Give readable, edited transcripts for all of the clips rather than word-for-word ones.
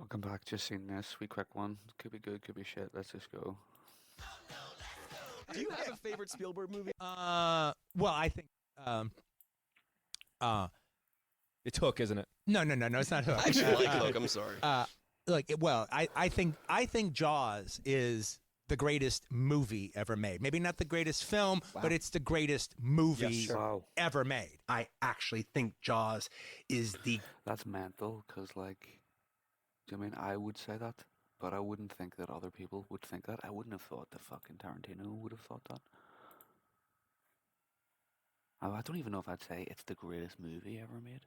Welcome back. Just seen this. We quick one. Could be good, could be shit. Let's just go. Do you have a favorite Spielberg movie? Well, I think um, uh, It's Hook, isn't it? no, it's not Hook. I actually like Hook. I'm sorry. I think Jaws is the greatest movie ever made. Maybe not the greatest film, but it's the greatest movie Yes, sir. Wow. ever made. I actually think Jaws is the That's mental, because, like, do you mean I would say that? But I wouldn't think that other people would think that. I wouldn't have thought that fucking Tarantino would have thought that. I don't even know if I'd say it's the greatest movie ever made.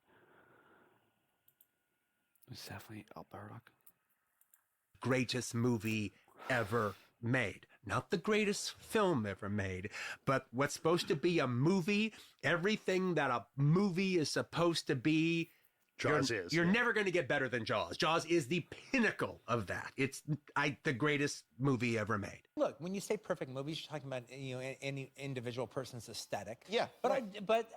It's definitely up there, like. greatest movie ever made. Not the greatest film ever made, but what's supposed to be a movie, everything that a movie is supposed to be. Jaws you're, is, You're yeah. never going to get better than Jaws. Jaws is the pinnacle of that. It's the greatest movie ever made. Look, when you say perfect movies, you're talking about any individual person's aesthetic. Yeah, but right. but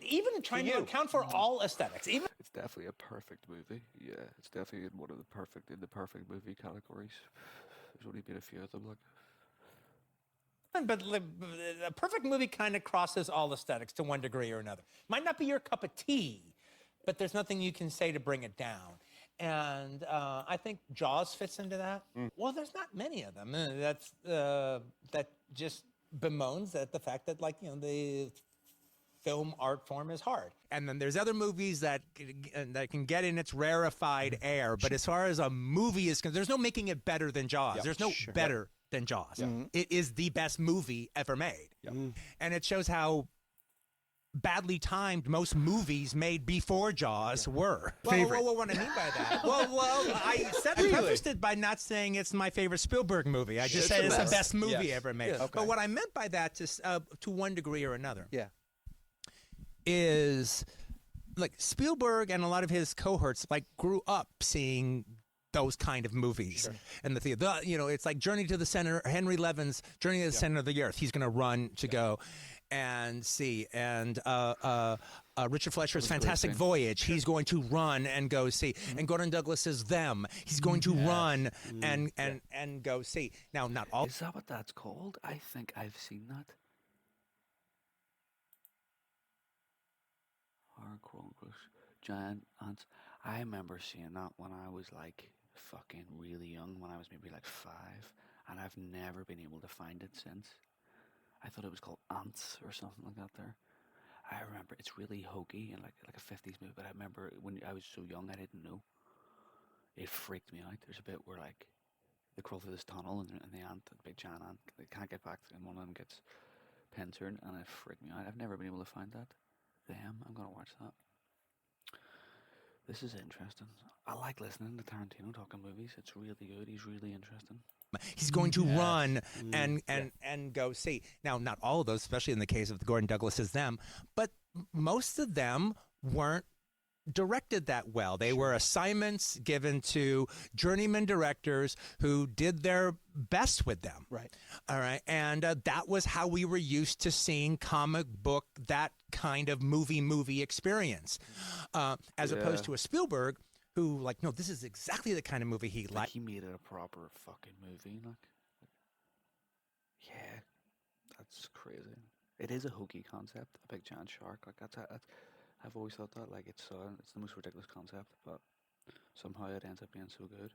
even trying to you. account for all aesthetics, even It's definitely a perfect movie. Yeah, it's definitely in one of the perfect movie categories. There's only been a few of them, like. but a perfect movie kind of crosses all aesthetics to one degree or another. Might not be your cup of tea, but there's nothing you can say to bring it down. And I think Jaws fits into that. Well, there's not many of them. That just bemoans that the fact that the film art form is hard. And then there's other movies that can get in its rarefied air. But as far as a movie is concerned, there's no making it better than Jaws. There's no better than Jaws. It is the best movie ever made. And it shows how badly timed most movies made before Jaws were. Well, what I mean by that? I prefaced it by not saying it's my favorite Spielberg movie. I just said it's the best movie ever made. Yes. Okay. But what I meant by that, to one degree or another, Yeah. is like Spielberg and a lot of his cohorts grew up seeing those kind of movies in the theater. It's like Journey to the Center, Henry Levin's Journey to the Center of the Earth. He's going to run to go and see. And Richard Fleischer's Fantastic Voyage, he's going to run and go see. And Gordon Douglas's Them, he's going to run and go see. Now, not all. Is that what that's called? I think I've seen that. Horror Chronicles, Giant Ants. I remember seeing that when I was like fucking really young, when I was maybe like 5, and I've never been able to find it since. I thought it was called Ants or something like that there. I remember it's really hokey and like a 50s movie, but I remember when I was so young I didn't know. It freaked me out. There's a bit where like they crawl through this tunnel and the ant, the big giant ant, they can't get back and one of them gets pincered and it freaked me out. I've never been able to find that. I'm gonna watch that. This is interesting. I like listening to Tarantino talking movies. It's really good. He's really interesting. He's going to run and go see. Now, not all of those, especially in the case of the Gordon Douglas's Them, but most of them weren't directed that well. They were assignments given to journeyman directors who did their best with them. Right. All right. And that was how we were used to seeing comic book, that kind of movie experience, as opposed to a Spielberg who no, this is exactly the kind of movie he Like liked. he made it a proper fucking movie. Like, yeah, that's crazy. It is a hokey concept, a big giant shark. Like that's I've always thought that. Like it's the most ridiculous concept, but somehow it ends up being so good.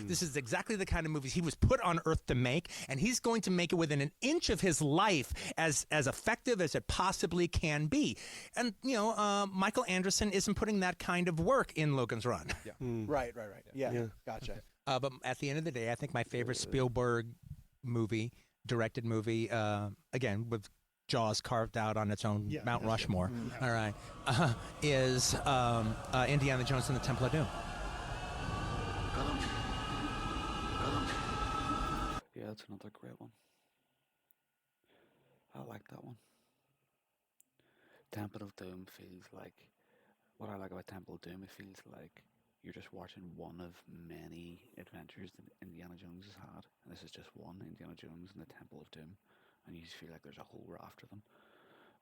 This is exactly the kind of movies he was put on earth to make, and he's going to make it within an inch of his life as effective as it possibly can be. And, Michael Anderson isn't putting that kind of work in Logan's Run. Yeah. Right. Yeah. Gotcha. But at the end of the day, I think my favorite Spielberg movie, directed movie, again, with Jaws carved out on its own Mount Rushmore, all right, is Indiana Jones and the Temple of Doom. Yeah, that's another great one. I like that one. Temple of Doom feels like what I like about Temple of Doom. It feels like you're just watching one of many adventures that Indiana Jones has had, and this is just one, Indiana Jones and the Temple of Doom, and you just feel like there's a whole raft of them.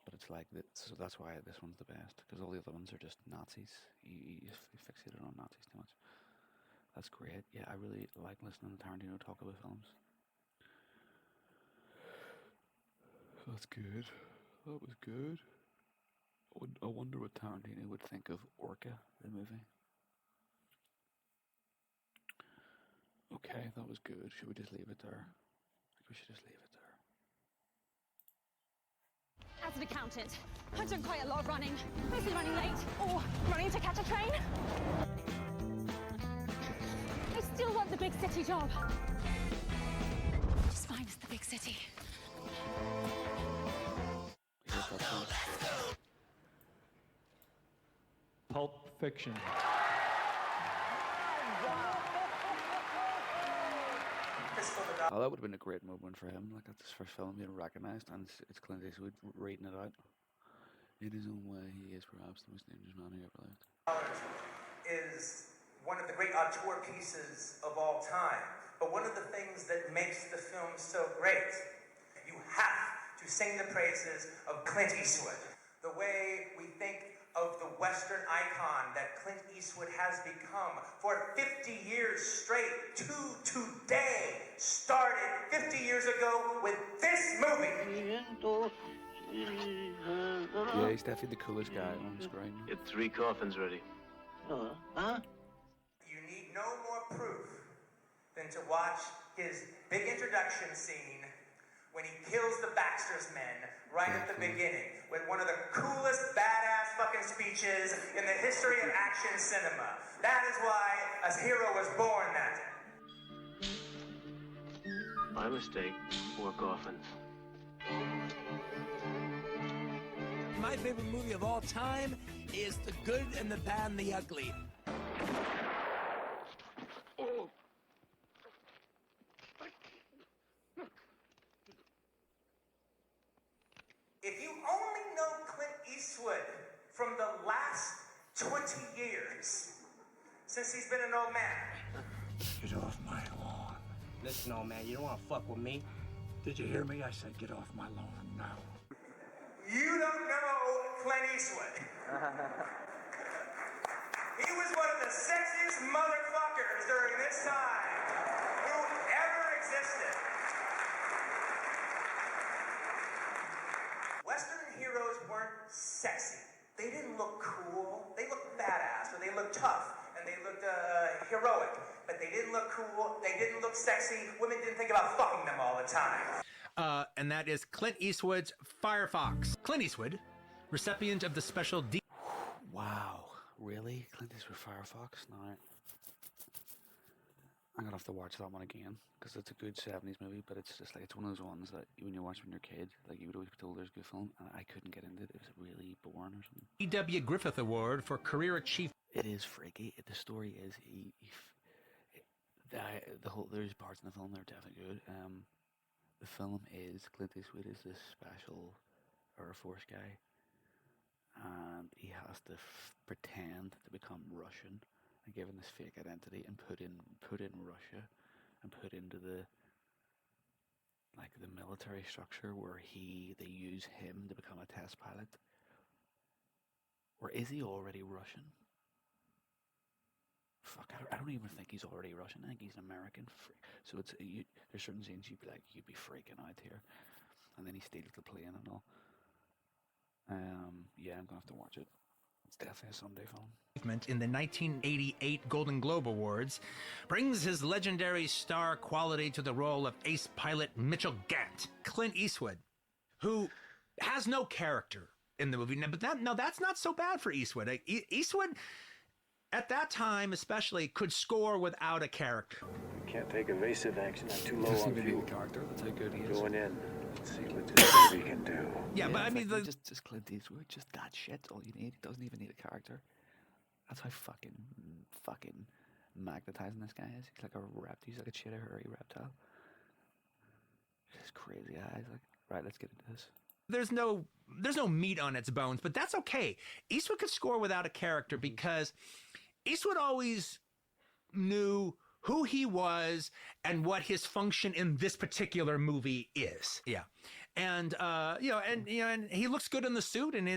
But it's like that, so that's why this one's the best, because all the other ones are just Nazis. You fixated on Nazis too much. That's great. Yeah, I really like listening to Tarantino talk about films. That's good. That was good. I wonder what Tarantino would think of Orca, the movie. Okay, that was good. Should we just leave it there? I think we should just leave it there. As an accountant, I've done quite a lot of running. Mostly running late or running to catch a train. I still want the big city job. Just find us the big city. Pulp Fiction. Oh, that would have been a great moment for him. Like, that's his first film being recognised, and it's Clint Eastwood reading it out. In his own way, he is perhaps the most dangerous man who ever lived. Is one of the great auteur pieces of all time. But one of the things that makes the film so great, you have to sing the praises of Clint Eastwood. The way we think of the Western icon that Clint Eastwood has become for 50 years straight to today started 50 years ago with this movie. Yeah, he's definitely the coolest guy on screen. Get 3 coffins ready. Huh? You need no more proof than to watch his big introduction scene when he kills the Baxter's men right at the beginning with one of the coolest badass fucking speeches in the history of action cinema. That is why a hero was born that day. My mistake. 4 coffins. My favorite movie of all time is The Good and the Bad and the Ugly. If you only know Clint Eastwood from the last 20 years, since he's been an old man. Get off my lawn. Listen, old man, you don't want to fuck with me. Did you hear me? I said get off my lawn now. You don't know Clint Eastwood. He was one of the sexiest motherfuckers during this time who ever existed. Western heroes weren't sexy. They didn't look cool. They looked badass, or they looked tough, and they looked heroic. But they didn't look cool. They didn't look sexy. Women didn't think about fucking them all the time. And that is Clint Eastwood's Firefox. Clint Eastwood, recipient of the special D. Wow, really? Clint Eastwood Firefox? No. I'm gonna have to watch that one again, because it's a good 70s movie, but it's just like, it's one of those ones that when you watch when you're a kid, like, you would always be told there's a good film, and I couldn't get into it. It was really boring or something. E.W. Griffith Award for Career Achievement. It is freaky. The story is, there's parts in the film that are definitely good. The film is, Clint Eastwood is this special Air Force guy, and he has to pretend to become Russian and give him this fake identity and put in Russia and put into the military structure where they use him to become a test pilot. Or is he already Russian? Fuck, I don't even think he's already Russian. I think he's an American. So there's certain scenes you'd be freaking out here, and then he steals the plane and all. Yeah, I'm gonna have to watch it. It's definitely a Sunday film. In the 1988 Golden Globe Awards, brings his legendary star quality to the role of ace pilot Mitchell Gant. Clint Eastwood, who has no character in the movie. But that's not so bad for Eastwood. Eastwood, at that time especially, could score without a character. We can't take evasive action. I'm too low on fuel. Character. That's how good he is. Going in. Let's see what this baby can do. Yeah, but I mean, just Clint Eastwood, just that shit's all you need. He doesn't even need a character. That's how fucking magnetizing this guy is. He's like a reptile. He's like a shitty hairy reptile. Just crazy eyes. Like, right, let's get into this. There's no meat on its bones, but that's okay. Eastwood could score without a character because Eastwood always knew who he was and what his function in this particular movie is. Yeah, and and he looks good in the suit, and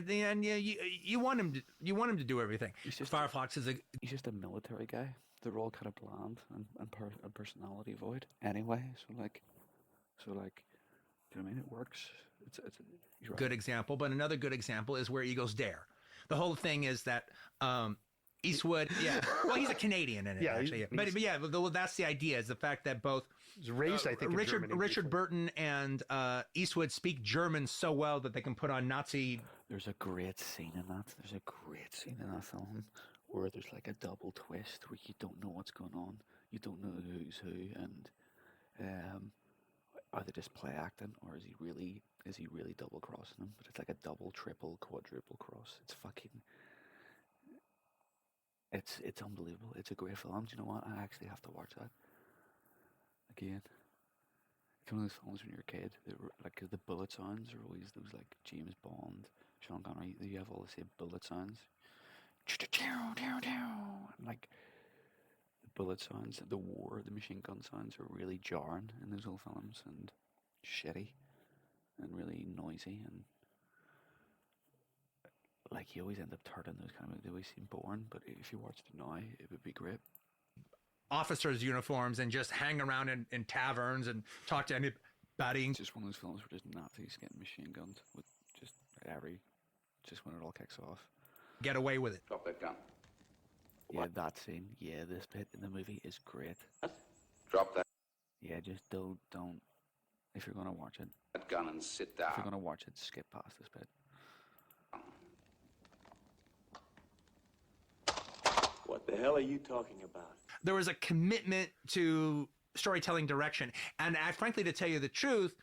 you want him to do everything. He's just Firefox is he's just a military guy. they're all kind of bland and personality void anyway. So like, do you know what I mean? It works. You're Good right. example, but another good example is Where Eagles Dare. The whole thing is that Eastwood, yeah, well, he's a Canadian in it, Yeah, actually. But yeah, that's the idea, is the fact that both He's raised, I think, in Germany Richard briefly. Burton and Eastwood speak German so well that they can put on Nazi. There's a great scene in that. There's a great scene in that film where there's like a double twist where you don't know what's going on. You don't know who's who, and are they just play acting, or is he really double crossing them? But it's like a double, triple, quadruple cross. It's fucking. It's unbelievable. It's a great film. Do you know what? I actually have to watch that again. It's one of those films when you're a kid. They were, like the bullet sounds are always those like James Bond, Sean Connery. You have all the same bullet sounds. And like the bullet sounds, the machine gun sounds are really jarring in those old films and shitty and really noisy, and like you always end up turning those kind of movies. They always seem boring, but if you watched it now, it would be great. Officers' uniforms and just hang around in taverns and talk to anybody. It's just one of those films where just Nazis getting machine gunned with just when it all kicks off. Get away with it. Drop that gun. Yeah, that scene. Yeah, this bit in the movie is great. Drop that Yeah, just don't. If you're gonna watch it, gun and sit if you're down. gonna watch it, skip past this bit. What the hell are you talking about? There was a commitment to storytelling direction. And frankly, to tell you the truth,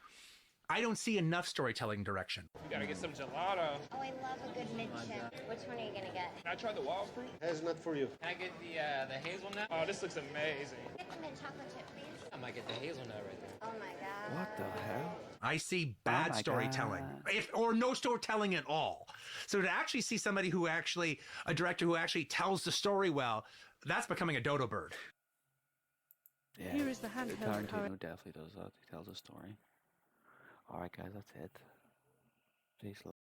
I don't see enough storytelling direction. You gotta get some gelato. Oh, I love a good midship. Which one are you gonna get? Can I try the wild fruit? Hazelnut for you. Can I get the hazelnut? Oh, this looks amazing. Get the mint chocolate chip, please. I might get the hazelnut right there. Oh my god. What the hell? I see bad my storytelling, God. or no storytelling at all. So to actually see somebody a director who actually tells the story well, that's becoming a dodo bird. Yeah, Here is the handheld Tarantino definitely does that. He tells a story. All right, guys, that's it. Peace.